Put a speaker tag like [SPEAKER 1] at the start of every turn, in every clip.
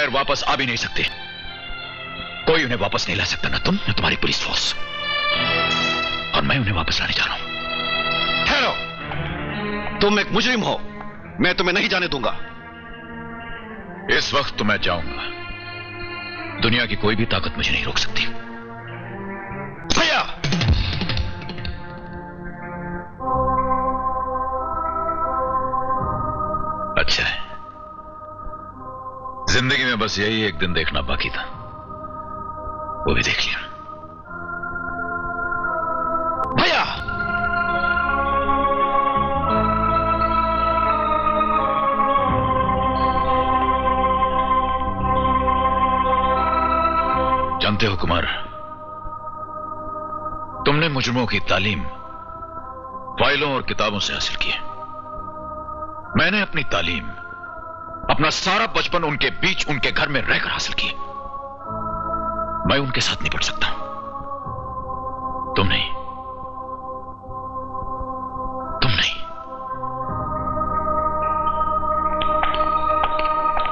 [SPEAKER 1] बगैर वापस आ भी नहीं सकते। कोई उन्हें वापस नहीं ला सकता, ना तुम ना तुम्हारी पुलिस फोर्स। और मैं उन्हें वापस लाने जा रहा हूं।
[SPEAKER 2] ठहरो, तुम एक मुजरिम हो, मैं तुम्हें नहीं जाने दूंगा।
[SPEAKER 1] इस वक्त तो मैं जाऊंगा। दुनिया की कोई भी ताकत मुझे नहीं रोक सकती।
[SPEAKER 2] भैया!
[SPEAKER 1] अच्छा है, जिंदगी में बस यही एक दिन देखना बाकी था, वो भी देख लिया।
[SPEAKER 2] भैया!
[SPEAKER 1] जानते हो कुमार, तुमने मुजरिमों की तालीम फाइलों और किताबों से हासिल की है। मैंने अपनी तालीम, अपना सारा बचपन उनके बीच, उनके घर में रहकर हासिल की। मैं उनके साथ निपट सकता हूं, तुम नहीं, तुम नहीं।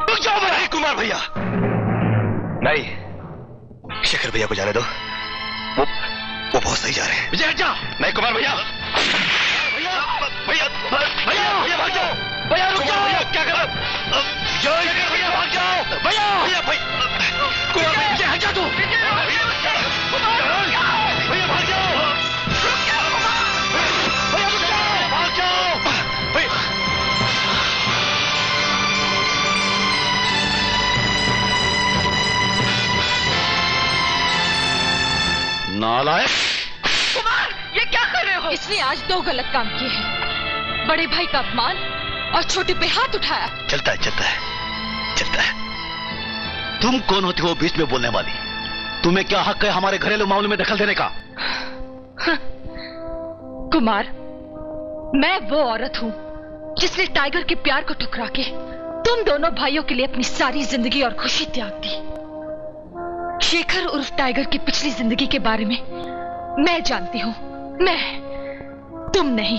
[SPEAKER 2] रुक जाओ मेरे कुमार भैया। नहीं, शेखर भैया को जाने दो, वो बहुत सही जा रहे हैं। विजय जा। नहीं कुमार भैया, भैया भैया भैया भैया भाग जाओ, भैया रुक जाओ। भैया क्या कर रहे हो? भैया भाग जाओ, भैया भैया कुमार भैया हट जा तू। भैया भाग जाओ, भैया रुक जाओ, भाग जाओ भैया। नालायक!
[SPEAKER 3] कुमार, ये क्या कर रहे हो? इसने आज दो गलत काम किए हैं। बड़े भाई का अपमान और छोटे पे हाथ उठाया।
[SPEAKER 2] चलता है, चलता है, चलता है। तुम कौन होती हो बीच में बोलने वाली? तुम्हें क्या हक है हमारे घरेलू मामलों में दखल देने का?
[SPEAKER 3] कुमार, मैं वो औरत हूँ जिसने टाइगर के प्यार को ठुकरा के तुम दोनों भाइयों के लिए अपनी सारी जिंदगी और खुशी त्याग दी। शेखर उर्फ टाइगर की पिछली जिंदगी के बारे में मैं जानती हूँ। मैं, तुम नहीं।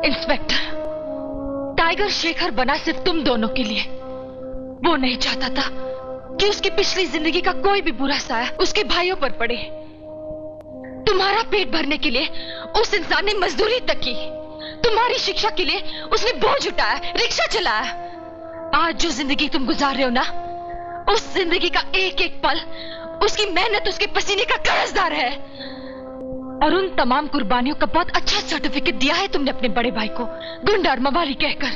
[SPEAKER 3] इंस्पेक्टर, टाइगर शेखर बना सिर्फ तुम दोनों के लिए। वो नहीं चाहता था कि उसकी पिछली जिंदगी का कोई भी बुरा साया उसके भाइयों पर पड़े। तुम्हारा पेट भरने के लिए उस इंसान ने मजदूरी तक की। तुम्हारी शिक्षा के लिए उसने बोझ उठाया, रिक्शा चलाया। आज जो जिंदगी तुम गुजार रहे हो ना, उस जिंदगी का एक एक पल उसकी मेहनत, उसके पसीने का कर्जदार है। और उन तमाम कुर्बानियों का बहुत अच्छा सर्टिफिकेट दिया है तुमने अपने बड़े भाई को, गुंडा और मवाली कहकर।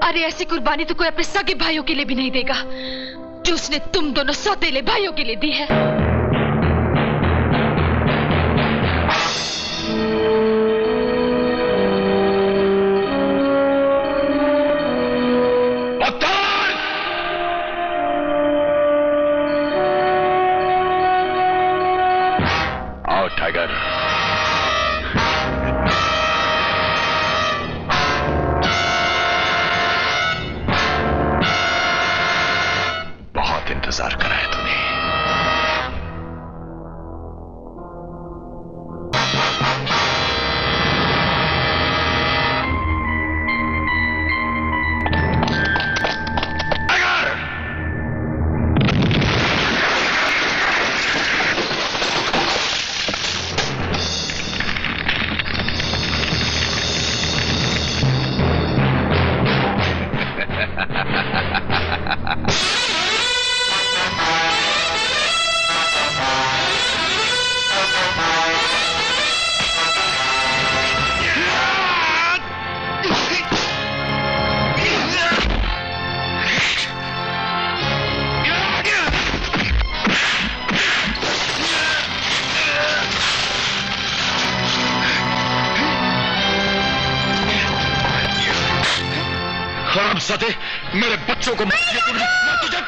[SPEAKER 3] अरे ऐसी कुर्बानी तो कोई अपने सगे भाइयों के लिए भी नहीं देगा जो उसने तुम दोनों सौतेले भाइयों के लिए दी है।
[SPEAKER 1] आओ टाइगर। बहुत इंतजार करा है तूने। हरामजादे, मेरे बच्चों को मार दिया तूने। मैं तुझे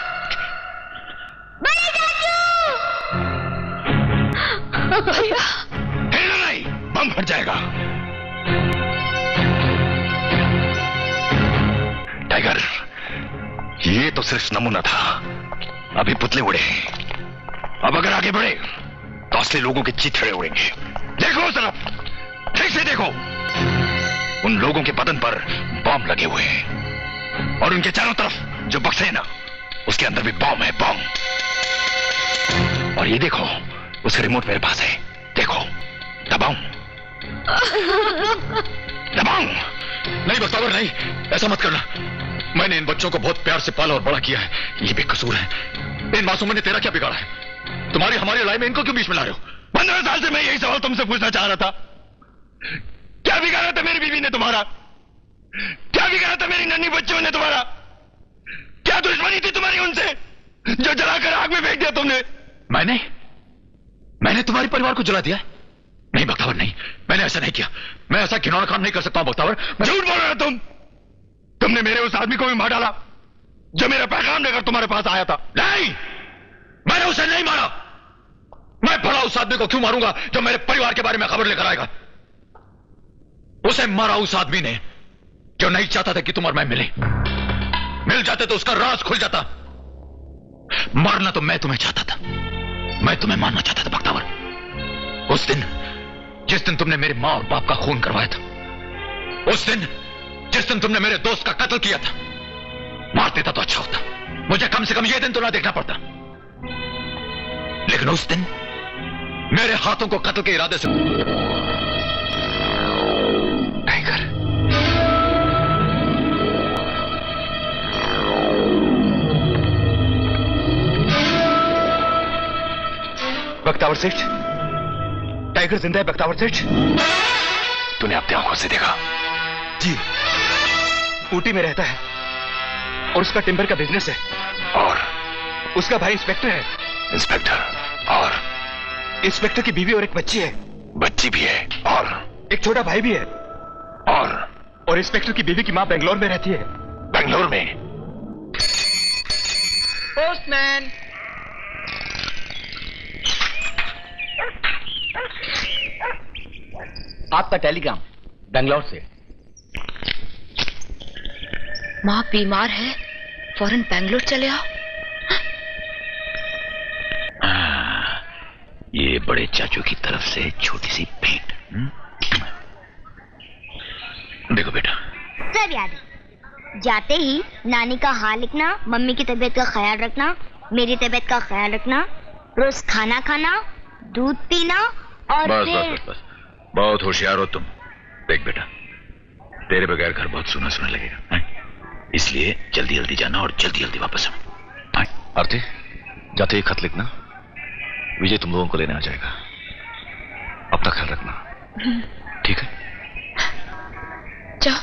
[SPEAKER 3] भैया,
[SPEAKER 1] हिलना नहीं, बम फट जाएगा। टाइगर, ये तो सिर्फ नमूना था, अभी पुतले उड़े। अब अगर आगे बढ़े तो असली लोगों के चिथड़े उड़ेंगे। देखो उस तरफ, ठीक से देखो। उन लोगों के बदन पर बम लगे हुए हैं और उनके चारों तरफ जो बक्से हैं ना,
[SPEAKER 2] उसके अंदर भी बॉम्ब है, बॉम्ब। और ये देखो, उसका रिमोट मेरे पास है, देखो, दबाऊं? दबाऊं? नहीं बख्तावर, नहीं, ऐसा मत करना। मैंने इन बच्चों को बहुत प्यार से पाला और बड़ा किया है, ये बेकसूर है। इन मासूमों ने तेरा क्या बिगाड़ा है? तुम्हारी हमारी लड़ाई में इनको क्यों बीच में ला रहे हो? 15 साल से मैं यही सवाल तुमसे पूछना चाह रहा था। क्या बिगाड़ा था मेरी बीवी ने तुम्हारा? क्या बिगाड़ा था मेरी नन्ही बच्चों ने तुम्हारा? क्या दुश्मनी थी तुम्हारी उनसे जो जलाकर आग में फेंक दिया तुमने? मैंने तुम्हारे परिवार को जला दिया? नहीं बख्तावर, नहीं, मैंने ऐसा नहीं किया। मैं ऐसा घिनौना काम नहीं कर सकता हूं बख्तावर। झूठ बोल रहे हो तुमने मेरे उस आदमी को भी मार डाला जो मेरा पैगाम लेकर तुम्हारे पास आया था। नहीं, मैंने उसे नहीं मारा। मैं भला उस आदमी को क्यों मारूंगा जो मेरे परिवार के बारे में खबर लेकर आएगा? उसे मारा उस आदमी ने जो नहीं चाहता था कि तुम और मैं मिल जाते तो उसका राज खुल जाता। मारना तो मैं तुम्हें चाहता था, मैं तुम्हें मारना चाहता था बख्तावर। उस दिन जिस दिन तुमने मेरे मां और बाप का खून करवाया था, उस दिन जिस दिन तुमने मेरे दोस्त का कत्ल किया था, मार देता तो अच्छा होता, मुझे कम से कम यह दिन तो ना देखना पड़ता। लेकिन उस दिन मेरे हाथों को कत्ल के इरादे से टाइगर, बख्तावर सेठ, टाइगर जिंदा है बख्तावर सेठ। तूने अपनी आंखों से देखा? जी, ऊटी में रहता है और उसका टिम्बर का बिजनेस है। और उसका भाई इंस्पेक्टर है। इंस्पेक्टर? और इंस्पेक्टर की बीवी और एक बच्ची है। बच्ची भी है? और एक छोटा भाई भी है। और इंस्पेक्टर की बीवी की मां बेंगलोर में रहती है। बेंगलोर में? पोस्टमैन।
[SPEAKER 4] आपका टेलीग्राम बेंगलोर से।
[SPEAKER 3] माँ बीमार है, फौरन बेंगलोर चले आओ।
[SPEAKER 1] ये बड़े चाचू की तरफ से छोटी सी भेंट। देखो बेटा।
[SPEAKER 5] सब याद है। जाते ही नानी का हाल लिखना, मम्मी की तबीयत का ख्याल रखना, मेरी तबीयत का ख्याल रखना, रोज खाना खाना, दूध पीना और
[SPEAKER 1] बस बस बस बस, बहुत होशियार हो तुम। देख बेटा, तेरे बगैर घर बहुत सुना सुना लगेगा है? इसलिए जल्दी जल्दी जाना और जल्दी जल्दी वापस आओ।
[SPEAKER 2] आरती, जाते ही खत लिखना, विजय तुम लोगों को लेने आ जाएगा। अपना ख्याल रखना, ठीक है?
[SPEAKER 3] जाओ।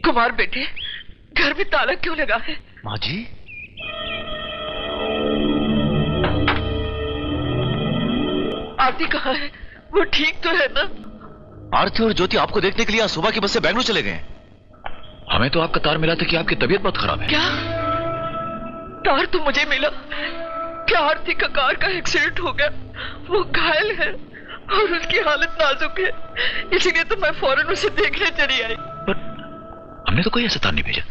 [SPEAKER 6] कुमार बेटे, घर में ताला क्यों लगा है?
[SPEAKER 2] माँ जी,
[SPEAKER 6] आरती कहाँ है? वो ठीक तो है ना?
[SPEAKER 2] आरती और ज्योति आपको देखने के लिए आज सुबह की बस से बेंगलोर चले गए।
[SPEAKER 1] हमें तो आपका तार मिला था कि आपकी तबीयत बहुत खराब है।
[SPEAKER 6] क्या तार तो मुझे मिला? क्या आरती का कार का एक्सीडेंट हो गया? वो घायल है और उसकी हालत नाजुक है, इसीलिए तो मैं फौरन उसे देखने चली आई।
[SPEAKER 1] पर हमने तो कोई ऐसा तार नहीं भेजा।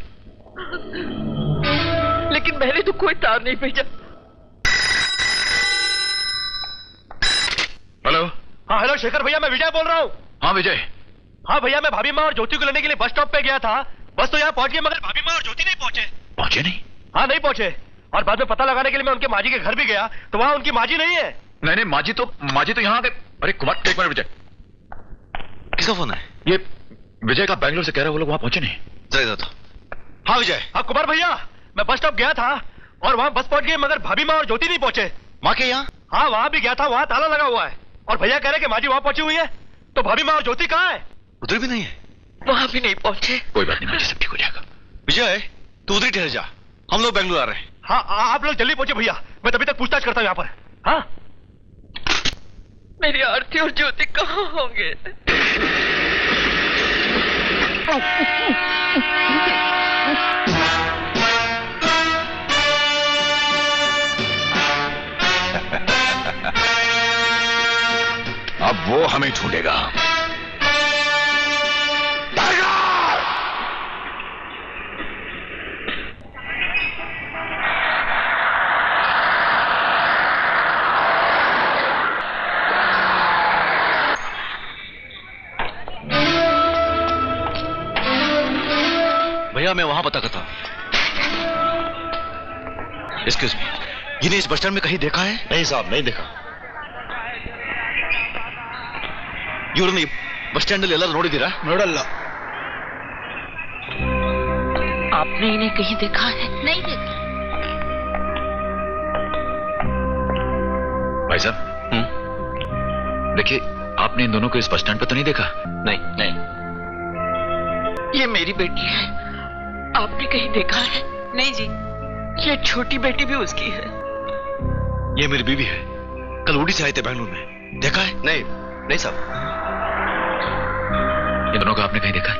[SPEAKER 6] लेकिन मैंने तो कोई तार नहीं भेजा।
[SPEAKER 1] हेलो।
[SPEAKER 2] हाँ हेलो शेखर भैया, मैं विजय बोल रहा हूँ।
[SPEAKER 1] हाँ विजय।
[SPEAKER 2] हाँ भैया, मैं भाभी माँ और ज्योति को लेने के लिए बस स्टॉप पे गया था। बस तो यहाँ पहुंच गई, मगर भाभी माँ और ज्योति नहीं पहुंचे।
[SPEAKER 1] पहुंचे नहीं?
[SPEAKER 2] हाँ नहीं पहुंचे। और बाद में पता लगाने के लिए मैं उनके माजी के घर भी गया तो वहाँ उनकी माजी नहीं है।
[SPEAKER 1] नहीं नहीं, माजी तो यहाँ के। अरे कुमार, एक मिनट विजय।
[SPEAKER 2] किसका फोन है?
[SPEAKER 1] ये विजय का, बेंगलोर से कह रहा है वो लोग वहाँ पहुंचे नहीं।
[SPEAKER 2] जरा तो। हाँ विजय। हाँ कुमार भैया, मैं बस स्टॉप गया था और वहाँ बस पहुंच गई, मगर भाभी माँ और ज्योति नहीं पहुंचे। माँ के यहाँ? हाँ वहाँ भी गया था, वहाँ ताला लगा हुआ है। और भैया कह रहे कि माजी वहाँ पहुंची हुई है, तो भाभी माँ और ज्योति कहाँ है? उधर भी नहीं है।
[SPEAKER 6] वहाँ भी नहीं पहुंचे।
[SPEAKER 1] कोई बात नहीं माजी, सब ठीक हो जाएगा।
[SPEAKER 2] विजय तू उधर ही ठहर जा, हम लोग बेंगलोर आ रहे हैं। हाँ आप लोग जल्दी पहुंचे भैया, मैं तभी तक पूछताछ करता हूँ यहाँ पर। हाँ
[SPEAKER 6] मेरी आरती और ज्योति कहाँ होंगे?
[SPEAKER 2] अब वो हमें ढूंढेगा। मैं वहां पता करता हूं। एक्सक्यूज मी, इन्हें इस बस स्टैंड में कहीं देखा है?
[SPEAKER 7] नहीं साहब, नहीं देखा।
[SPEAKER 2] इವ್ರನ್ನ बस स्टैंड ಎಲ್ಲ ನೋಡಿದ್ದೀರಾ?
[SPEAKER 7] ನೋಡಲ್ಲ।
[SPEAKER 6] आपने इन्हें कहीं देखा है?
[SPEAKER 5] नहीं देखा।
[SPEAKER 1] भाई साहब, देखिए, आपने इन दोनों को इस बस स्टैंड पर तो नहीं देखा?
[SPEAKER 2] नहीं नहीं।
[SPEAKER 6] ये मेरी बेटी है। आपने कहीं देखा है? नहीं जी, ये छोटी बेटी भी उसकी है।
[SPEAKER 2] ये मेरी बीवी है, कल उड़ी से आए थे बेंगलुरु में। देखा है? नहीं नहीं साहब।
[SPEAKER 1] इन दोनों को आपने कहीं देखा?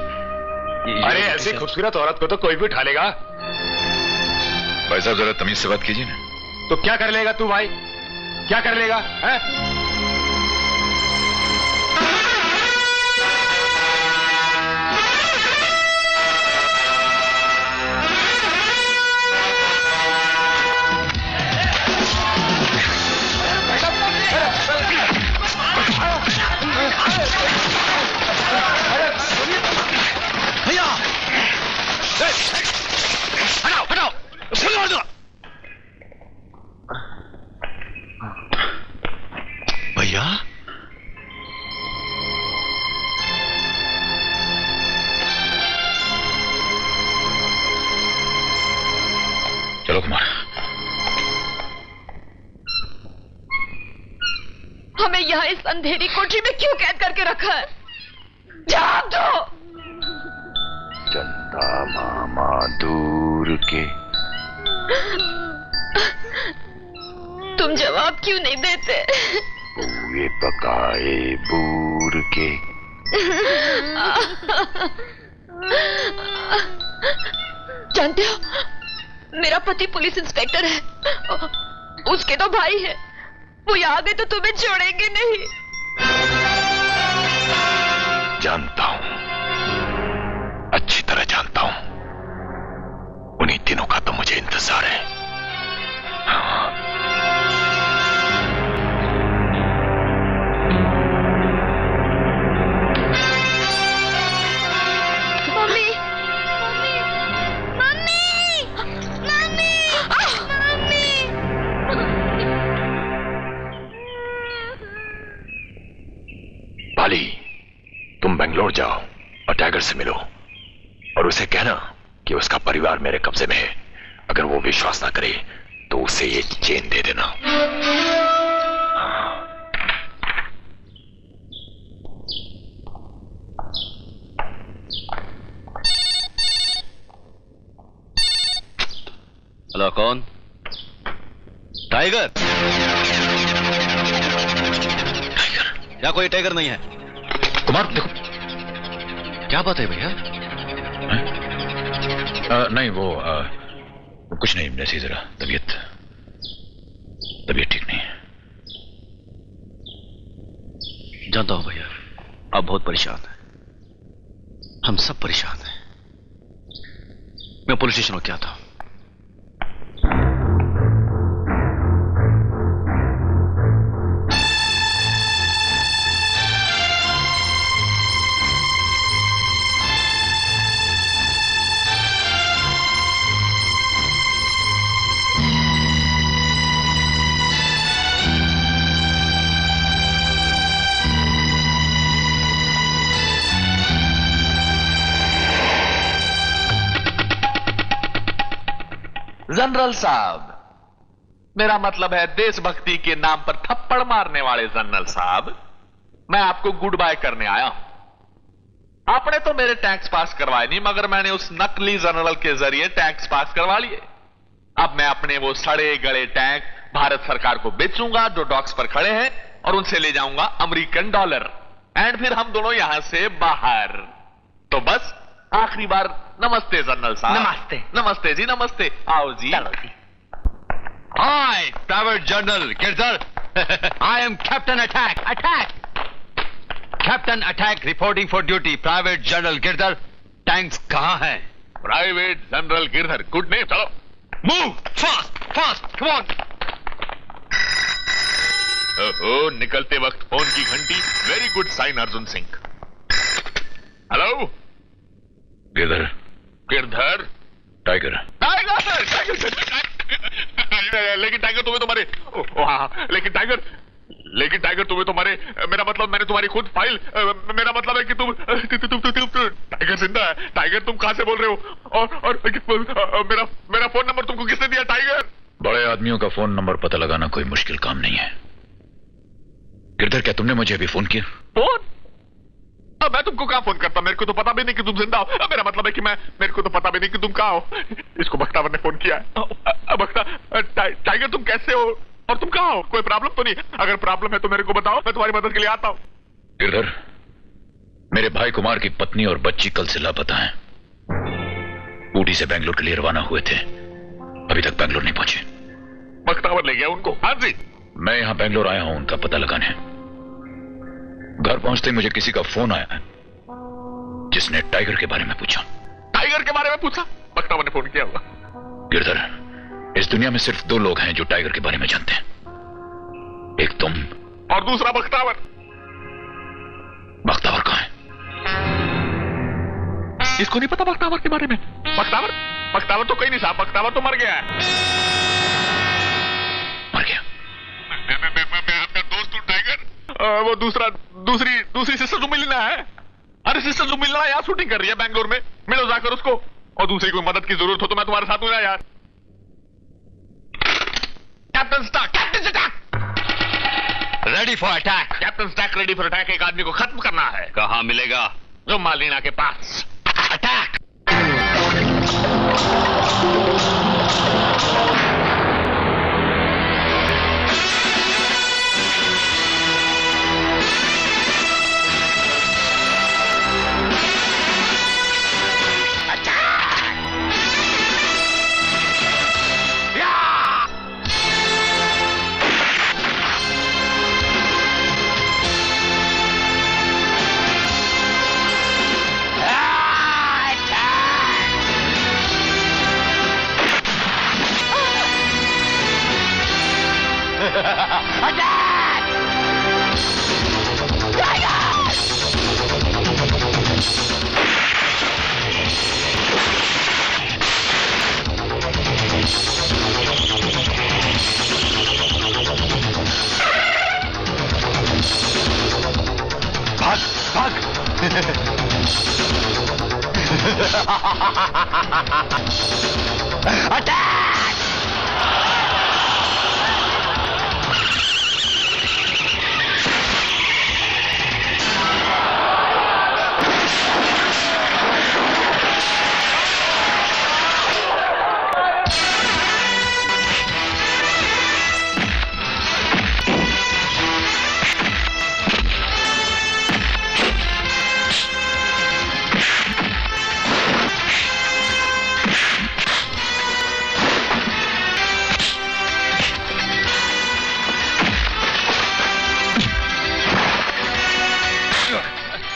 [SPEAKER 7] अरे ऐसी खूबसूरत औरत को तो कोई भी उठा लेगा।
[SPEAKER 1] भाई साहब, जरा तमीज से बात कीजिए ना।
[SPEAKER 7] तो क्या कर लेगा तू भाई? क्या कर लेगा है?
[SPEAKER 2] भैया हटाओ हटाओ, गोली मार दो। भैया
[SPEAKER 1] चलो कुमार।
[SPEAKER 3] हमें यहाँ इस अंधेरी कोठरी में क्यों कैद करके रखा है? जवाब दो।
[SPEAKER 7] चंदा मामा दूर के।
[SPEAKER 3] तुम जवाब क्यों नहीं देते?
[SPEAKER 7] बुए पकाए बूर के।
[SPEAKER 3] जानते हो, मेरा पति पुलिस इंस्पेक्टर है, उसके तो भाई है। वो यहाँ आ गए तो तुम्हें छोड़ेंगे नहीं।
[SPEAKER 7] जानता हूं, अच्छी तरह जानता हूं। उन्हीं दिनों का तो मुझे इंतजार है। हाँ।
[SPEAKER 5] मम्मी, मम्मी, मम्मी, मम्मी,
[SPEAKER 7] बाली, तुम बेंगलोर जाओ और टाइगर से मिलो और उसे कहना कि उसका परिवार मेरे कब्जे में है। अगर वो विश्वास ना करे तो उसे ये चेन दे देना।
[SPEAKER 2] हेलो, कौन? टाइगर? क्या कोई टाइगर नहीं है?
[SPEAKER 1] कुमार देखो।
[SPEAKER 2] क्या बात है भैया?
[SPEAKER 1] नहीं वो कुछ नहीं, जैसी जरा तबीयत ठीक नहीं है।
[SPEAKER 2] जानता हूं भैया, आप बहुत परेशान हैं। हम सब परेशान हैं। मैं पुलिस स्टेशन होके आता हूं।
[SPEAKER 8] जनरल साहब, मेरा मतलब है देशभक्ति के नाम पर थप्पड़ मारने वाले जनरल साहब, मैं आपको गुड बाय करने आया हूं। आपने तो मेरे टैक्स पास करवाए नहीं, मगर मैंने उस नकली जनरल के जरिए टैक्स पास करवा लिए। अब मैं अपने वो सड़े गड़े टैक्स भारत सरकार को बेचूंगा जो डॉक्स पर खड़े हैं, और उनसे ले जाऊंगा अमेरिकन डॉलर, एंड फिर हम दोनों यहां से बाहर। तो बस आखिरी बार नमस्ते जनरल साहब।
[SPEAKER 4] नमस्ते।
[SPEAKER 8] नमस्ते जी, नमस्ते। आओ जी।
[SPEAKER 4] चलो जी।
[SPEAKER 2] Hi private general Girdhar. I am captain attack. Captain attack reporting for duty. Private general Girdhar, tanks कहां है?
[SPEAKER 8] Private general Girdhar, good name. चलो
[SPEAKER 2] move fast fast, come on.
[SPEAKER 8] ओहो, निकलते वक्त फोन की घंटी, very good sign Arjun Singh. Hello
[SPEAKER 1] Girdhar,
[SPEAKER 7] Girdhar.
[SPEAKER 1] Tiger.
[SPEAKER 7] लेकिन टाइगर तुम्हें तुम्हारे, लेकिन टाइगर तुम्हें तुम्हारे, मेरा मतलब मैंने तुम्हारी खुद फाइल, मेरा मतलब है कि तुम टाइगर जिंदा है। टाइगर तुम कहां से बोल रहे हो? और मेरा फोन नंबर तुमको किसने दिया टाइगर?
[SPEAKER 1] बड़े आदमियों का फोन नंबर पता लगाना कोई मुश्किल काम नहीं है। गिरधर, क्या तुमने मुझे अभी फोन किया? फोन?
[SPEAKER 7] मैं तुमको कहां फोन करता? मेरे को तो पता भी नहीं कि तुम जिंदा हो। मेरा मतलब है कि मेरे को तो पता भी नहीं कि तुम कहां हो। इसको बख्तावर ने फोन किया है। टाइगर तुम कैसे हो और तुम कहां हो? कोई प्रॉब्लम तो नहीं? अगर प्रॉब्लम है तो मेरे को बताओ, मैं तुम्हारी मदद के लिए आता हूं।
[SPEAKER 1] गिरधर, मेरे भाई कुमार की पत्नी और बच्ची कल से लापता हैं। ऊटी से बेंगलोर के लिए रवाना हुए थे, अभी तक बेंगलोर नहीं पहुंचे।
[SPEAKER 7] बख्तावर ले गया उनको? हाँ जी।
[SPEAKER 1] मैं यहां बेंगलोर आया हूं उनका पता लगाने। घर पहुंचते ही मुझे किसी का फोन आया है जिसने टाइगर के बारे में पूछा।
[SPEAKER 7] टाइगर के बारे में पूछा? बख्तावर ने फोन किया होगा।
[SPEAKER 1] गिरधर, इस दुनिया में सिर्फ 2 लोग हैं जो टाइगर के बारे में जानते हैं, एक तुम
[SPEAKER 7] और दूसरा बख्तावर।
[SPEAKER 1] बख्तावर कहां है?
[SPEAKER 7] इसको नहीं पता बख्तावर के बारे में? बख्तावर तो कहीं नहीं साहब, बख्तावर तो मर गया है।
[SPEAKER 1] मर गया?
[SPEAKER 7] मैं आपका दोस्त हूं टाइगर। वो दूसरी सिस्टर जो मिलना है, अरे सिस्टर जो मिलना है यार, शूटिंग कर रही है बेंगलोर में, मिलो जाकर उसको। और दूसरी कोई मदद की जरूरत हो तो मैं तुम्हारे साथ हूं ना यार। Captain Stark ready for attack. Captain Stark ready for attack. एक आदमी को खत्म करना है। कहां मिलेगा? जो मालिना के पास। अटैक।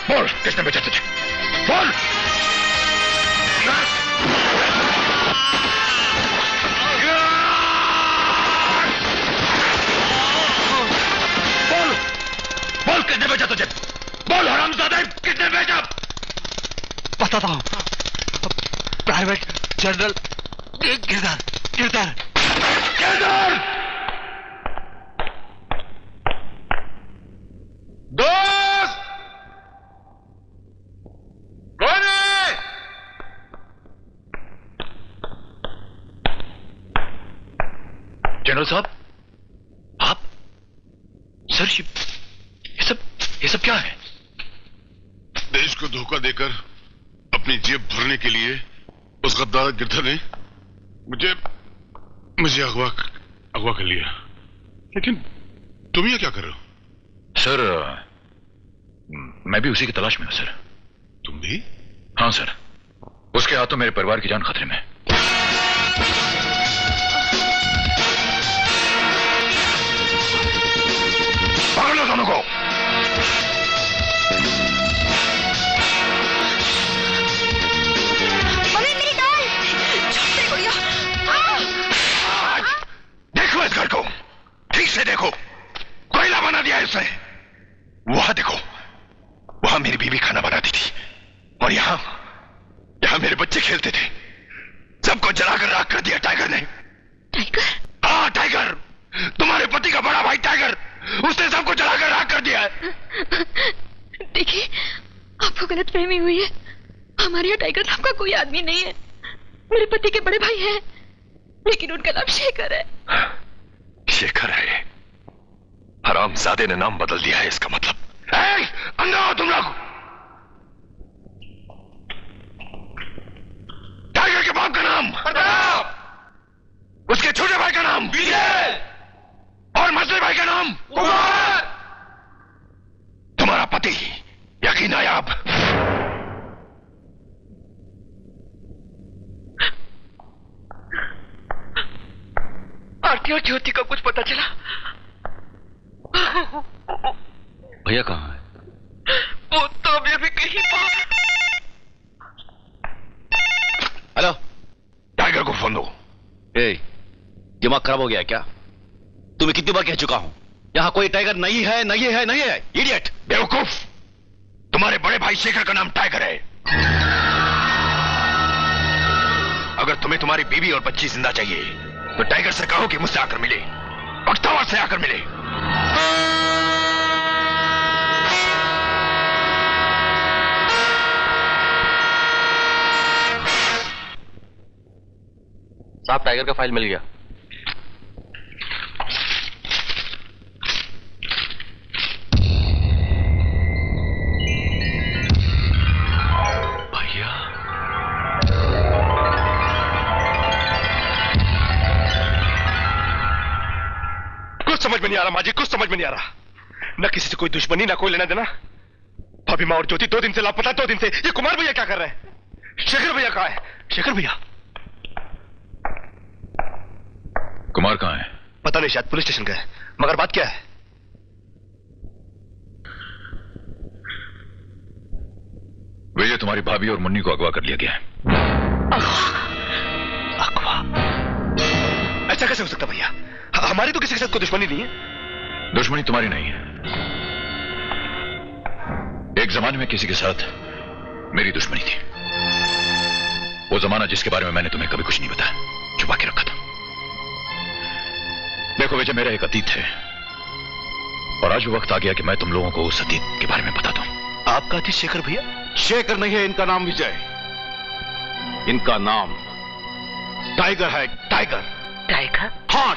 [SPEAKER 1] बोल, किसने बचा तुझे? बोल। बोल किसने भेजा तुझे? बोल हरामजादे, किसने भेजा?
[SPEAKER 2] बताता हूं। Private general Girdhar.
[SPEAKER 7] दोस्त कौन है?
[SPEAKER 1] जनरल साहब, आप? सर, ये सब क्या है?
[SPEAKER 9] देश को धोखा देकर अपनी जेब भरने के लिए उस गद्दार गिरधर ने मुझे अगवा कर लिया। लेकिन तुम ये क्या कर रहे हो?
[SPEAKER 1] सर, मैं भी उसी की तलाश में हूं सर।
[SPEAKER 9] तुम भी?
[SPEAKER 1] हाँ सर, उसके हाथों मेरे परिवार की जान खतरे में है। पकड़ लो दोनों को।
[SPEAKER 5] मम्मी, मेरी डॉल!
[SPEAKER 1] देखो इस घर को, ठीक से देखो, कोयला बना दिया है उसने। वहां देखो, वहां मेरी बीवी खाना बनाती थी, और यहां
[SPEAKER 2] जहां मेरे बच्चे खेलते थे सबको जलाकर राख कर दिया टाइगर ने।
[SPEAKER 3] टाइगर?
[SPEAKER 2] हाँ टाइगर, तुम्हारे पति का बड़ा भाई टाइगर, उसने सबको जलाकर राख कर दिया है।
[SPEAKER 3] देखिए, आपको गलतफहमी हुई है। हमारे यहाँ टाइगर नाम का कोई आदमी नहीं है। मेरे पति के बड़े भाई हैं, लेकिन उनका नाम शेखर है।
[SPEAKER 2] शेखर है? हरामजादे ने नाम बदल दिया है इसका मतलब। अंदर आओ तुम लोग। टाइगर के बाप का नाम, उसके छोटे भाई का नाम विजय, और मसले भाई का नाम कुमार। तुम्हारा पति यकीन नायाब।
[SPEAKER 6] आरती और ज्योति का कुछ पता चला?
[SPEAKER 4] भैया कहाँ है?
[SPEAKER 6] वो तो अभी कहीं बाहर।
[SPEAKER 4] हेलो,
[SPEAKER 2] टाइगर को फोन दो।
[SPEAKER 4] दिमाग खराब हो गया क्या? तुम्हें कितनी बार कह चुका हूं, यहां कोई टाइगर नहीं है, नहीं है, नहीं है। इडियट,
[SPEAKER 2] बेवकूफ, तुम्हारे बड़े भाई शेखर का नाम टाइगर है। अगर तुम्हें तुम्हारी बीवी और बच्ची जिंदा चाहिए तो टाइगर से कहो कि मुझसे आकर मिले, बख्तावर से आकर मिले।
[SPEAKER 4] साहब, टाइगर का फाइल मिल गया।
[SPEAKER 2] भैया, कुछ समझ में नहीं आ रहा माजी, कुछ समझ में नहीं आ रहा। न किसी से कोई दुश्मनी, ना कोई लेना देना। भाभी माँ और ज्योति 2 दिन से लापता, 2 दिन से। ये कुमार भैया क्या कर रहे हैं? शेखर भैया कहाँ है? शेखर भैया?
[SPEAKER 1] कुमार कहाँ है?
[SPEAKER 2] पता नहीं, शायद पुलिस स्टेशन गए। मगर बात क्या है?
[SPEAKER 1] विजय, तुम्हारी भाभी और मुन्नी को अगवा कर लिया गया है।
[SPEAKER 2] अगवा? ऐसा कैसे हो सकता भैया? हमारी तो किसी के साथ कोई दुश्मनी नहीं है।
[SPEAKER 1] दुश्मनी तुम्हारी नहीं है। एक जमाने में किसी के साथ मेरी दुश्मनी थी। वो जमाना जिसके बारे में मैंने तुम्हें कभी कुछ नहीं बताया, छुपा के रखा था। देखो विजय, मेरा एक अतीत है और आज वो वक्त आ गया कि मैं तुम लोगों को उस अतीत के बारे में बता दूं।
[SPEAKER 2] आपका अतीत शेखर भैया?
[SPEAKER 9] शेखर नहीं है इनका नाम विजय, इनका नाम टाइगर है। टाइगर?
[SPEAKER 6] टाइगर?
[SPEAKER 9] हाँ।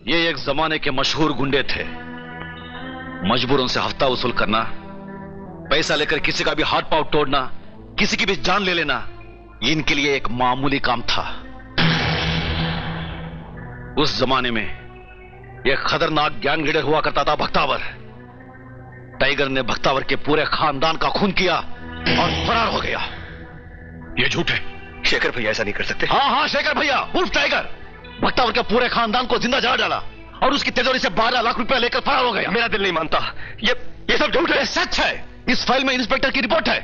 [SPEAKER 4] ये एक जमाने के मशहूर गुंडे थे। मजबूर उनसे हफ्ता वसूल करना, पैसा लेकर किसी का भी हाथ पांव तोड़ना, किसी की भी जान ले लेना, इनके लिए एक मामूली काम था। उस जमाने में एक खतरनाक गैंग लीडर हुआ करता था भक्तावर। टाइगर ने भक्तावर के पूरे खानदान का खून किया और फरार हो गया।
[SPEAKER 1] ये झूठ है।
[SPEAKER 2] शेखर भैया ऐसा नहीं कर सकते।
[SPEAKER 4] हाँ, शेखर भैया उर्फ टाइगर भक्तावर के पूरे खानदान को जिंदा जला डाला और उसकी तिजोरी से 12 लाख रुपया लेकर फरार हो गया।
[SPEAKER 2] मेरा दिल नहीं मानता, ये सब झूठ है।
[SPEAKER 4] सच है। इस फाइल में इंस्पेक्टर की रिपोर्ट है।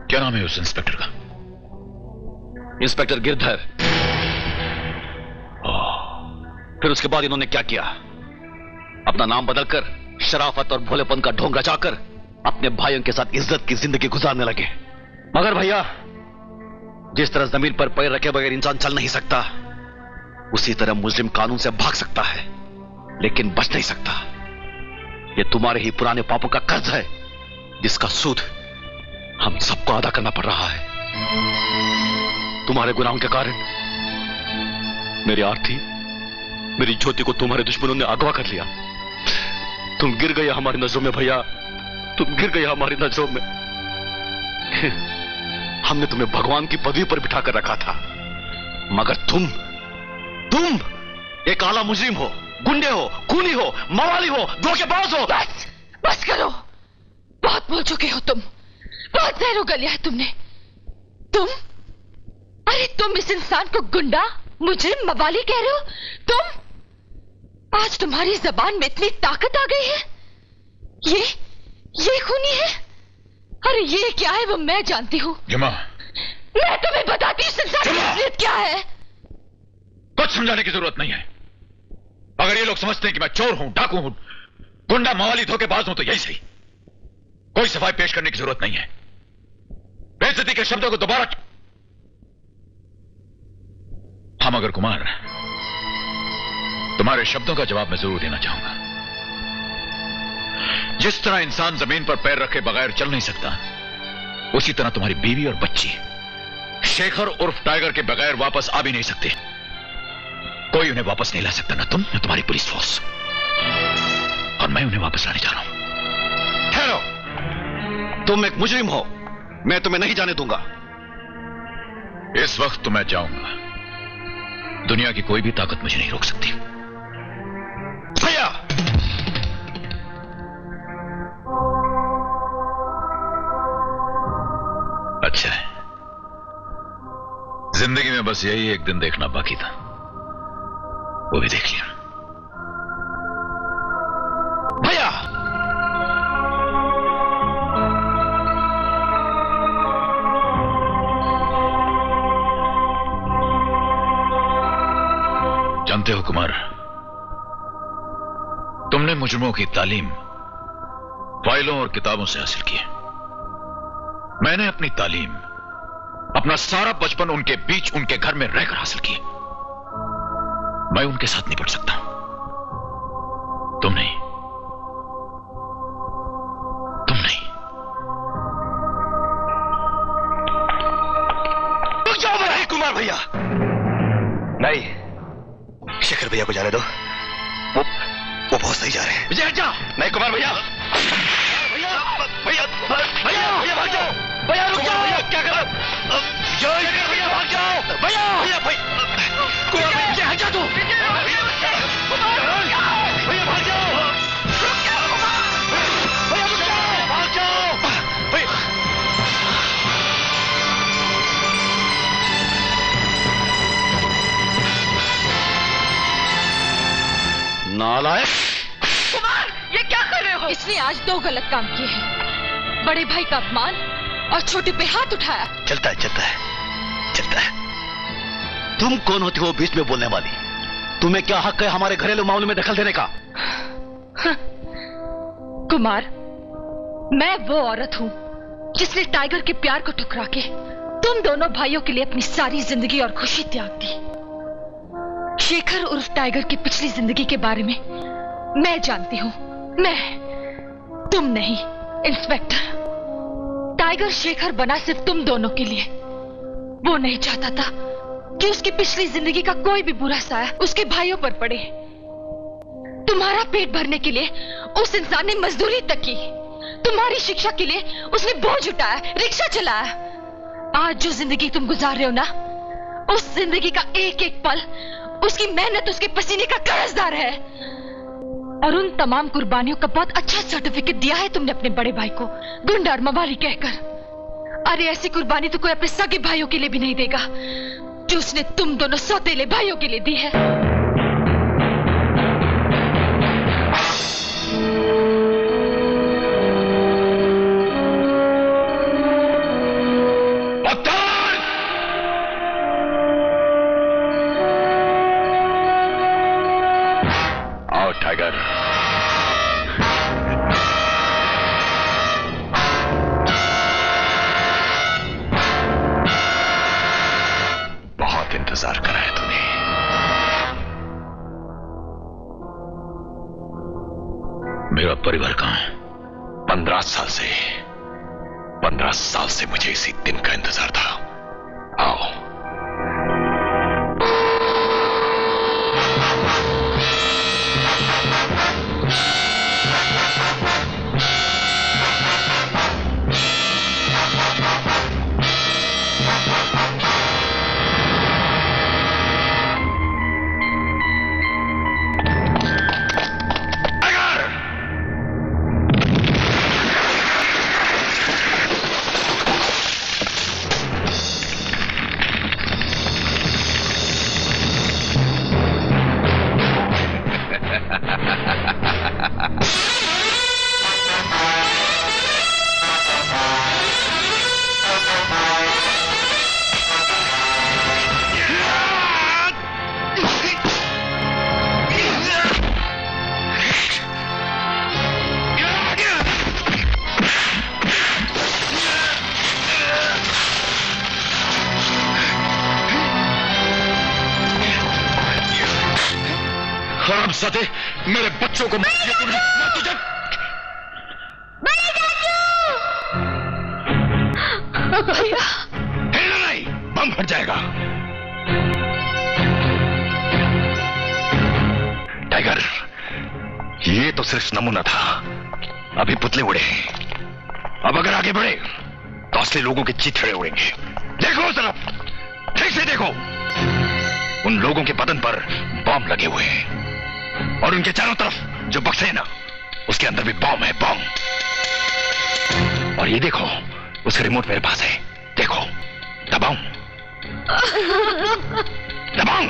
[SPEAKER 1] क्या नाम है उस इंस्पेक्टर का?
[SPEAKER 4] इंस्पेक्टर गिरधर। फिर उसके बाद इन्होंने क्या किया? अपना नाम बदलकर शराफत और भोलेपन का ढोंग रचाकर अपने भाइयों के साथ इज्जत की जिंदगी गुजारने लगे। मगर भैया, जिस तरह जमीन पर पैर रखे बगैर इंसान चल नहीं सकता, उसी तरह मुजरिम कानून से भाग सकता है लेकिन बच नहीं सकता। ये तुम्हारे ही पुराने पापों का कर्ज है जिसका सूद हम सबको अदा करना पड़ रहा है। तुम्हारे गुनाहों के कारण मेरी आरती, मेरी ज्योति को तुम्हारे दुश्मनों ने अगवा कर लिया। तुम गिर गए हमारी नजरों में भैया, तुम गिर गए हमारी नजरों में। हमने तुम्हें भगवान की पदवी पर बिठा कर रखा था, मगर तुम एक आला मुजरिम हो, गुंडे हो, खूनी हो, मवाली हो, धोखेबाज हो।
[SPEAKER 3] बस करो, बहुत बोल चुके हो तुम। बहुत जहर उगल लिया है तुमने। तुम इस इंसान को गुंडा, मुजरिम, मवाली कह रहे हो? आज तुम्हारी जबान में इतनी ताकत आ गई है। ये खूनी है? अरे ये क्या है वो मैं जानती हूं।
[SPEAKER 1] जमा,
[SPEAKER 3] मैं तुम्हें बताती हूँ इस इंसान की असलियत क्या है।
[SPEAKER 1] कुछ समझाने की जरूरत नहीं है। अगर ये लोग समझते हैं कि मैं चोर हूं, डाकू हूं, गुंडा, मवाली, धोखेबाज हूं तो यही सही। कोई सफाई पेश करने की जरूरत नहीं है। बेइज्जती के शब्दों को दोबारा। हाँ मगर कुमार, तुम्हारे शब्दों का जवाब मैं जरूर देना चाहूंगा। जिस तरह इंसान जमीन पर पैर रखे बगैर चल नहीं सकता, उसी तरह तुम्हारी बीवी और बच्ची शेखर उर्फ टाइगर के बगैर वापस आ भी नहीं सकते। कोई उन्हें वापस नहीं ला सकता, ना तुम ना तुम्हारी पुलिस फोर्स। और मैं उन्हें वापस लाने जा रहा हूं।
[SPEAKER 4] ठहरो, तुम एक मुजरिम हो, मैं तुम्हें नहीं जाने दूंगा।
[SPEAKER 1] इस वक्त तो मैं जाऊंगा। दुनिया की कोई भी ताकत मुझे नहीं रोक सकती।
[SPEAKER 4] भैया,
[SPEAKER 1] अच्छा है, जिंदगी में बस यही एक दिन देखना बाकी था, वो भी देख लिया।
[SPEAKER 4] भैया,
[SPEAKER 1] जानते हो कुमार, तुमने मुजरिमों की तालीम फाइलों और किताबों से हासिल की है। मैंने अपनी तालीम, अपना सारा बचपन उनके बीच, उनके घर में रहकर हासिल की। मैं उनके साथ निपट सकता हूं, तुम नहीं, तुम नहीं।
[SPEAKER 2] रुक जाओ मेरे कुमार भैया। नहीं, शेखर भैया को जाने दो, वो बहुत सही जा रहे हैं।
[SPEAKER 4] विजय हट जा।
[SPEAKER 2] नहीं कुमार भैया, भैया भैया भैया भैया भाग जाओ। भैया रुक जाओ। भैया क्या कर रहे हो? भैया भाग जाओ। भैया भैया कुमार भैया, विजय हट जा तू। भैया भाग जाओ। भैया रुक जाओ, भाग जाओ। भैया
[SPEAKER 4] नालायक।
[SPEAKER 3] कुमार, ये क्या कर रहे हो? इसने आज दो गलत काम किए हैं। बड़े भाई का अपमान और छोटे पे हाथ उठाया।
[SPEAKER 2] चलता है, चलता है, चलता है।
[SPEAKER 4] तुम कौन होती हो बीच में बोलने वाली? तुम्हें क्या हक है हमारे घरेलू मामलों में दखल देने का?
[SPEAKER 3] कुमार, मैं वो औरत हूं जिसने टाइगर के प्यार को ठुकरा के तुम दोनों भाइयों के लिए अपनी सारी जिंदगी और खुशी त्याग दी। शेखर उर्फ टाइगर की पिछली जिंदगी के बारे में मैं जानती हूं। मैं, तुम नहीं। इंस्पेक्टर, टाइगर शेखर बना सिर्फ तुम दोनों के लिए। वो नहीं चाहता था कि उसकी पिछली जिंदगी का कोई भी बुरा साया उसके भाइयों पर पड़े। तुम्हारा पेट भरने के लिए उस इंसान ने मजदूरी तक की। तुम्हारी शिक्षा के लिए उसने बोझ उठाया, रिक्शा चलाया। आज जो जिंदगी तुम गुजार रहे हो ना, उस जिंदगी का एक एक पल उसकी मेहनत, उसके पसीने का कर्जदार है। और उन तमाम कुर्बानियों का बहुत अच्छा सर्टिफिकेट दिया है तुमने अपने बड़े भाई को, गुंडा और मवाली कहकर। अरे ऐसी कुर्बानी तो कोई अपने सगे भाइयों के लिए भी नहीं देगा जो उसने तुम दोनों सौतेले भाइयों के लिए दी है।
[SPEAKER 1] आओ टाइगर। बहुत इंतजार करा है तूने। मेरा परिवार कहां है?
[SPEAKER 9] 15 साल से मुझे इसी दिन का इंतजार था। आओ।
[SPEAKER 1] हरामजादे, मेरे बच्चों को मार दिया तूने। मैं तुझे
[SPEAKER 3] भैया
[SPEAKER 2] हिलना नहीं, बम फट जाएगा। टाइगर, ये तो सिर्फ नमूना था, अभी पुतले उड़े। अब अगर आगे बढ़े तो असली लोगों के चिथड़े उड़ेंगे। देखो उस तरफ, ठीक से देखो। उन लोगों के बदन पर बम लगे हुए हैं और उनके चारों तरफ जो बक्से हैं ना, उसके अंदर भी बम है, बम। और ये देखो, उसका रिमोट मेरे पास है, देखो। दबाऊं? दबाऊं?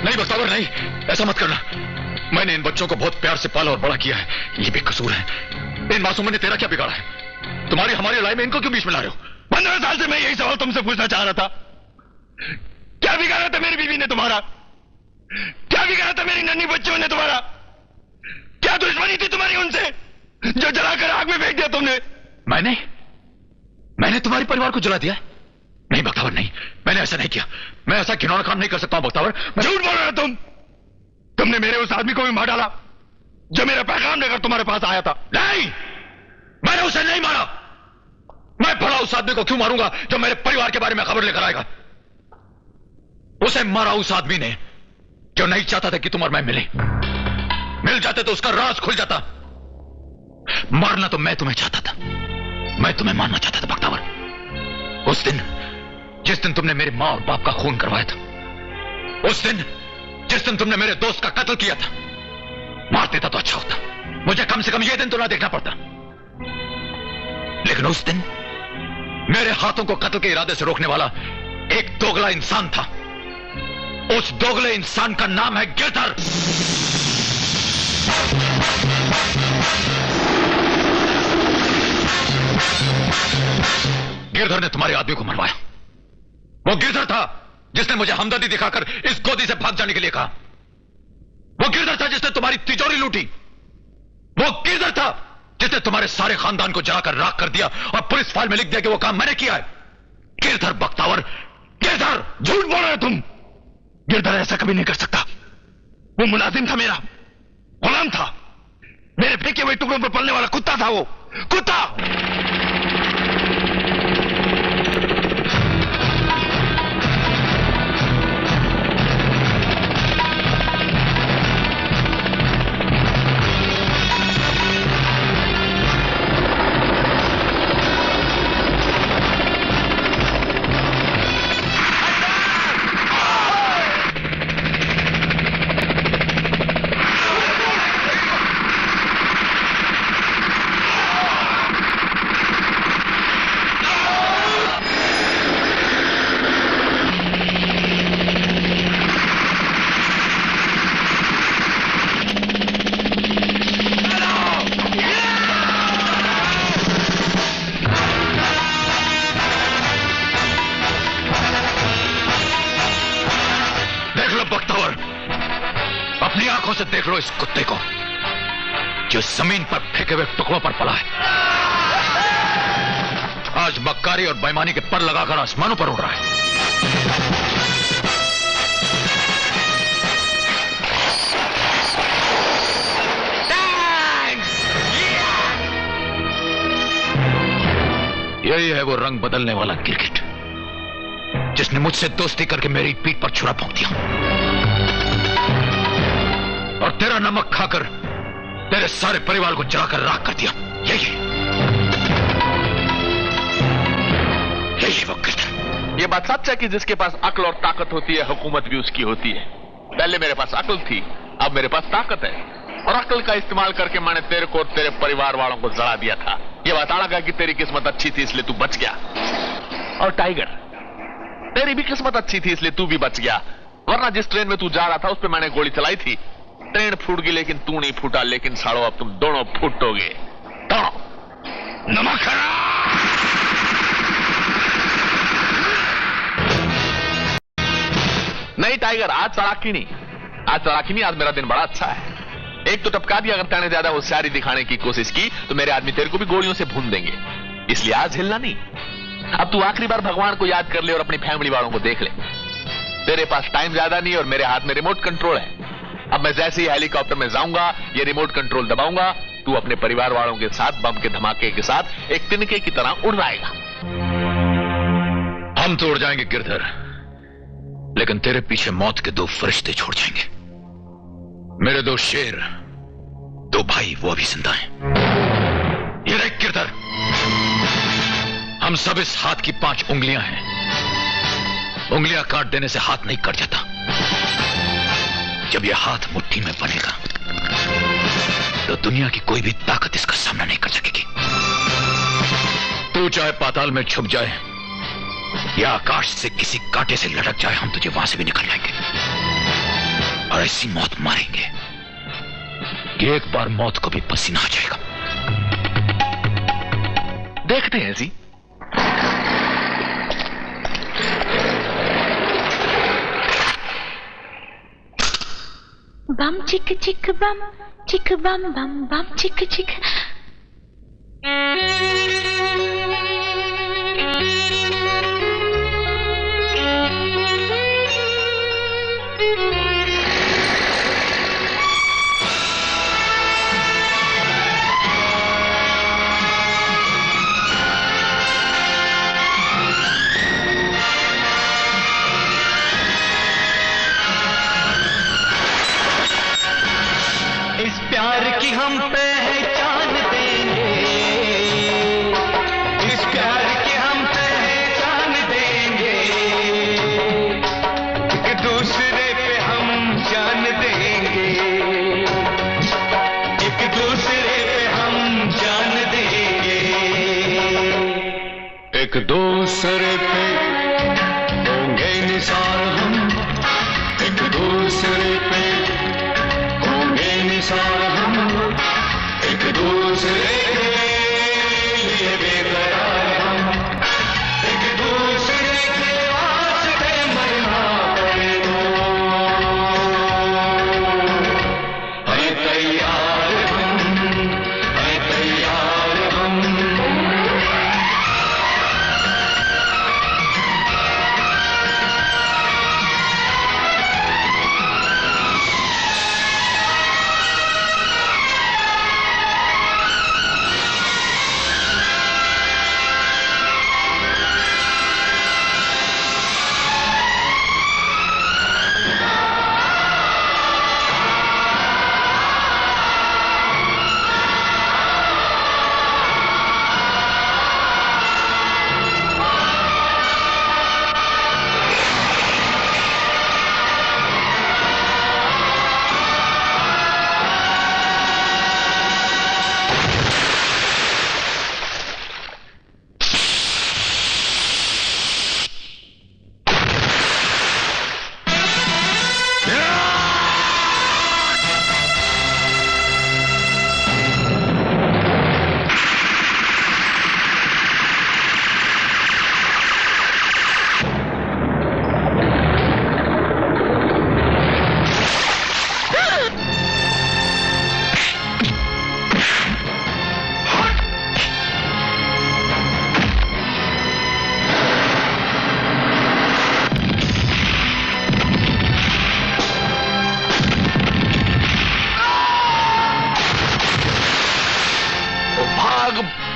[SPEAKER 1] नहीं बख्तावर, नहीं, ऐसा मत करना। मैंने इन बच्चों को बहुत प्यार से पाला और बड़ा किया है, ये बेकसूर है। इन मासूमों ने तेरा क्या बिगाड़ा है? तुम्हारी हमारी लड़ाई में इनको क्यों बीच में ला रहे हो?
[SPEAKER 2] 15 साल से मैं यही सवाल तुमसे पूछना चाह रहा था। क्या बिगाड़ा था मेरी बीवी ने तुम्हारा? क्या बिगाड़ा था मेरी नन्ही बच्चों ने तुम्हारा? क्या दुश्मनी थी तुम्हारी उनसे जो जलाकर आग में फेंक दिया तुमने?
[SPEAKER 1] मैंने तुम्हारे परिवार को जला दिया? नहीं बख्तावर, नहीं, मैंने ऐसा नहीं किया। मैं ऐसा घिनौना काम नहीं कर सकता हूं बख्तावर।
[SPEAKER 2] झूठ बोल रहे हो तुम। तुमने मेरे उस आदमी को भी मार डाला जो मेरा पैगाम लेकर तुम्हारे पास आया था।
[SPEAKER 1] नहीं, मैंने उसे नहीं मारा। मैं भला उस आदमी को क्यों मारूंगा जो मेरे परिवार के बारे में खबर लेकर आएगा? उसे मारा उस आदमी ने जो नहीं चाहता था कि तुम और मैं मिल जाते तो उसका राज खुल जाता। मारना तो मैं तुम्हें चाहता था, मैं तुम्हें मारना चाहता था बख्तावर। उस दिन जिस दिन तुमने मेरे मां और बाप का खून करवाया था, उस दिन जिस दिन तुमने मेरे दोस्त का कत्ल किया था, मार देता तो अच्छा होता, मुझे कम से कम यह दिन तो ना देखना पड़ता। लेकिन उस दिन मेरे हाथों को कत्ल के इरादे से रोकने वाला एक दोगला इंसान था। उस दोगले इंसान का नाम है गिरधर। गिरधर ने तुम्हारे आदमी को मरवाया। वो गिरधर था जिसने मुझे हमदर्दी दिखाकर इस गोदी से भाग जाने के लिए कहा। वो गिरधर था जिसने तुम्हारी तिजोरी लूटी। वो गिरधर था जिसने तुम्हारे सारे खानदान को जलाकर राख कर दिया और पुलिस फाइल में लिख दिया कि वो काम मैंने किया है। गिरधर बख्तावर, गिरधर।
[SPEAKER 2] झूठ बोल रहे हो तुम। गिरधर ऐसा कभी नहीं कर सकता। वो मुलाजिम था मेरा, गुलाम था, मेरे फेंके हुए टुकड़ों पर पलने वाला कुत्ता था। वो कुत्ता।
[SPEAKER 1] से देख लो इस कुत्ते को जो जमीन पर फेंके हुए टुकड़ों पर पला है। आज मक्कारी और बेईमानी के पर लगाकर आसमानों पर उड़ रहा है। यही है वो रंग बदलने वाला क्रिकेट जिसने मुझसे दोस्ती करके मेरी पीठ पर छुरा भोंक दिया और तेरा नमक खाकर तेरे सारे परिवार को जलाकर राख कर दिया। यही वो क्रिकेट।
[SPEAKER 8] ये बात सच है कि जिसके पास अक्ल और ताकत होती है हुकूमत भी उसकी होती है। पहले मेरे पास अक्ल थी, अब मेरे पास ताकत है और अक्ल का इस्तेमाल करके मैंने तेरे को और तेरे परिवार वालों को जला दिया था। ये बता लगा कि तेरी किस्मत अच्छी थी इसलिए तू बच गया। और टाइगर, तेरी भी किस्मत अच्छी थी इसलिए तू भी बच गया, वरना जिस ट्रेन में तू जा रहा था उस पर मैंने गोली चलाई थी। ट्रेन फूट गई लेकिन तू नहीं फूटा। लेकिन सालो अब तुम दोनों फूटोगे। दोनों।
[SPEAKER 2] नमक
[SPEAKER 8] नहीं टाइगर, आज चढ़ाकी नहीं, आज मेरा दिन बड़ा अच्छा है। एक तो टपका दिया, अगर तैने ज्यादा होशियारी दिखाने की कोशिश की तो मेरे आदमी तेरे को भी गोलियों से भून देंगे, इसलिए आज हिलना नहीं। अब तू आखिरी बार भगवान को याद कर ले और अपनी फैमिली वालों को देख ले। तेरे पास टाइम ज्यादा नहीं और मेरे हाथ में रिमोट कंट्रोल है। अब मैं जैसे ही हेलीकॉप्टर में जाऊंगा, ये रिमोट कंट्रोल दबाऊंगा, तू अपने परिवार वालों के साथ बम के धमाके के साथ एक तिनके की तरह उड़ जाएगा।
[SPEAKER 1] हम तो उड़ जाएंगे गिरधर, लेकिन तेरे पीछे मौत के 2 फरिश्ते छोड़ जाएंगे। मेरे 2 शेर, 2 भाई, वो अभी जिंदा हैं। ये देख गिरधर, हम सब इस हाथ की 5 उंगलियां हैं। उंगलियां काट देने से हाथ नहीं कट जाता। जब यह हाथ मुट्ठी में बनेगा तो दुनिया की कोई भी ताकत इसका सामना नहीं कर सकेगी। तू चाहे पाताल में छुप जाए या आकाश से किसी कांटे से लटक जाए, हम तुझे वहां से भी निकल लाएंगे और ऐसी मौत मारेंगे कि एक बार मौत को भी पसीना आ जाएगा।
[SPEAKER 8] देखते हैं जी।
[SPEAKER 3] बम चिक चिक बम बम बम चिक चिक।
[SPEAKER 10] इस प्यार की हम पहचान देंगे, इस प्यार की हम पहचान देंगे, एक दूसरे पे हम जान देंगे, एक दूसरे पे हम जान देंगे, एक दूसरे पे होंगे निसार हम, एक दूसरे पे हम, एक दूसरे के लिए बेकरार हम, एक दूसरे के वास्ते मरना पड़े तो है तैयार हम, है तैयार हम।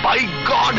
[SPEAKER 8] By God!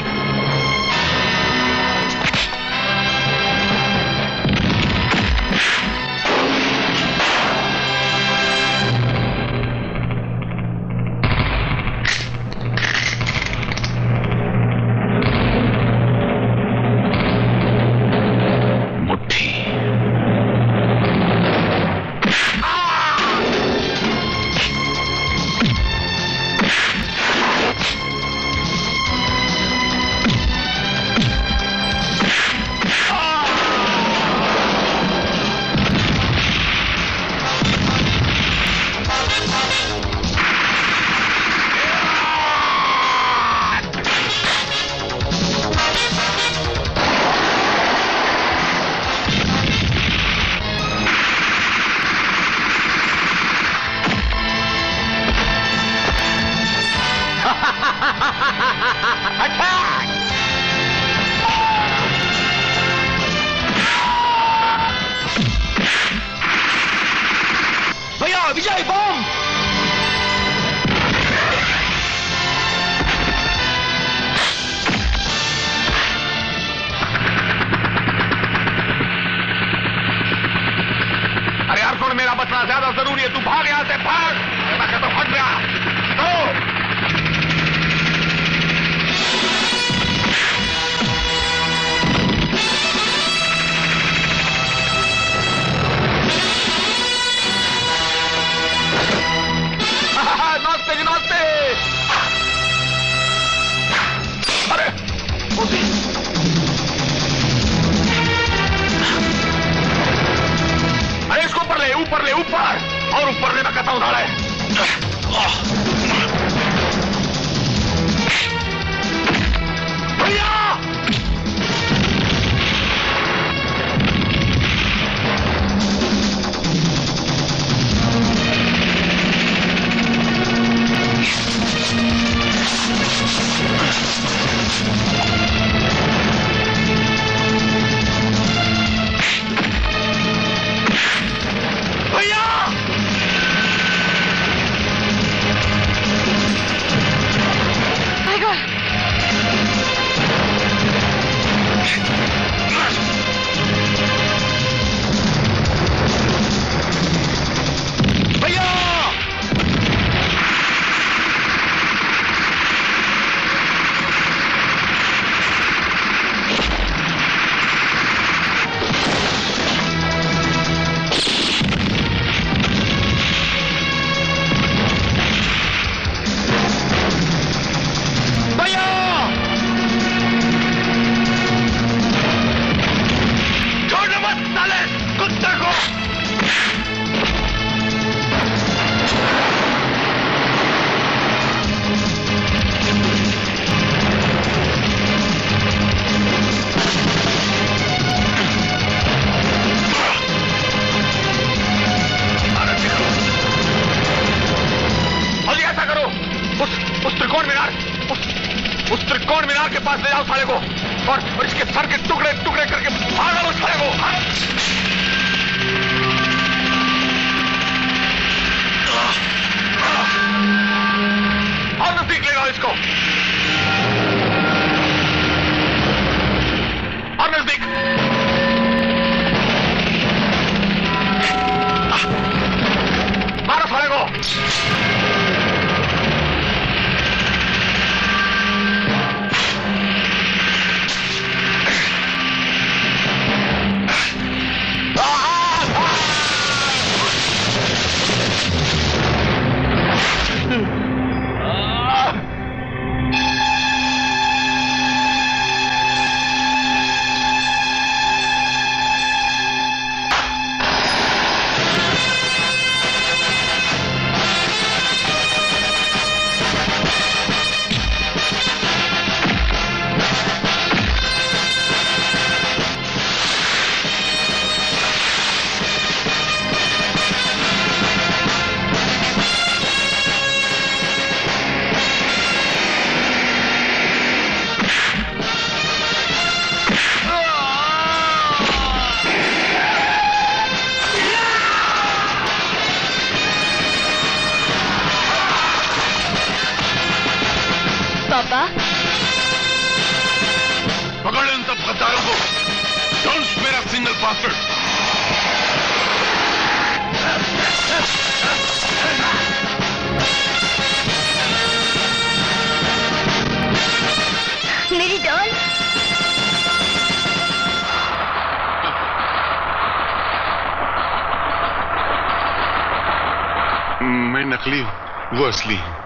[SPEAKER 7] त्रिकोण मीनार के पास ले जाओ साले को और इसके सर के टुकड़े टुकड़े करके मार डालो साले को। और नजदीक ले जाओ इसको, और नजदीक। मारो साले को।
[SPEAKER 3] पापा,
[SPEAKER 9] पकड़ इन सब गद्दारों को। Don't spare a single bastard.
[SPEAKER 5] मेरी डॉल।
[SPEAKER 9] मैं नकली हूं, वो असली है।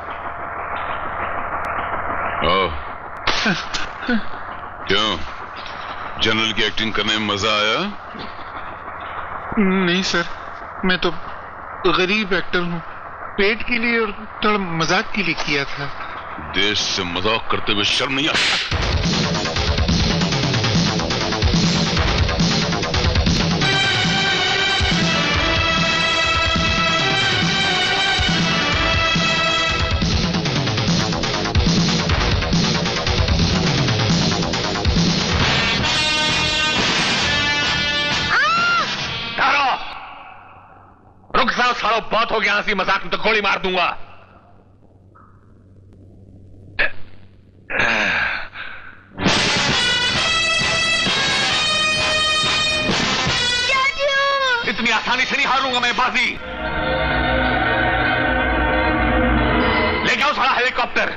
[SPEAKER 9] क्यों, जनरल की एक्टिंग करने में मजा आया?
[SPEAKER 11] नहीं सर, मैं तो गरीब एक्टर हूँ, पेट के लिए और थोड़ा मजाक के लिए किया था।
[SPEAKER 9] देश से मजाक करते हुए शर्म नहीं आता?
[SPEAKER 7] सालो बहुत हो गया हंसी मजाक में, तो गोली मार दूंगा। इतनी आसानी से नहीं हारूंगा मैं बाजी। ले जाओ सारा हेलीकॉप्टर।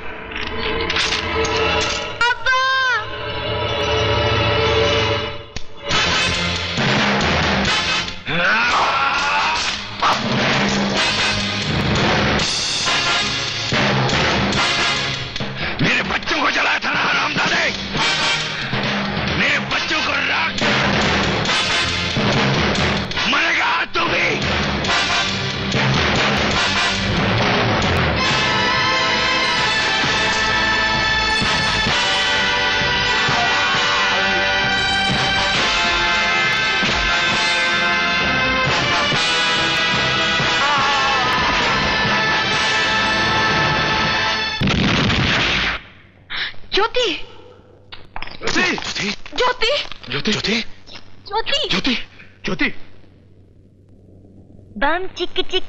[SPEAKER 7] मेरे बच्चों को जलाया था ना हरामजादे, मेरे बच्चों को राख मरेगा तू भी।
[SPEAKER 3] ज्योति,
[SPEAKER 7] ज्योति,
[SPEAKER 3] ज्योति,
[SPEAKER 7] ज्योति, ज्योति,
[SPEAKER 3] ज्योति,
[SPEAKER 7] ज्योति, ज्योति।
[SPEAKER 5] बम चिक चिक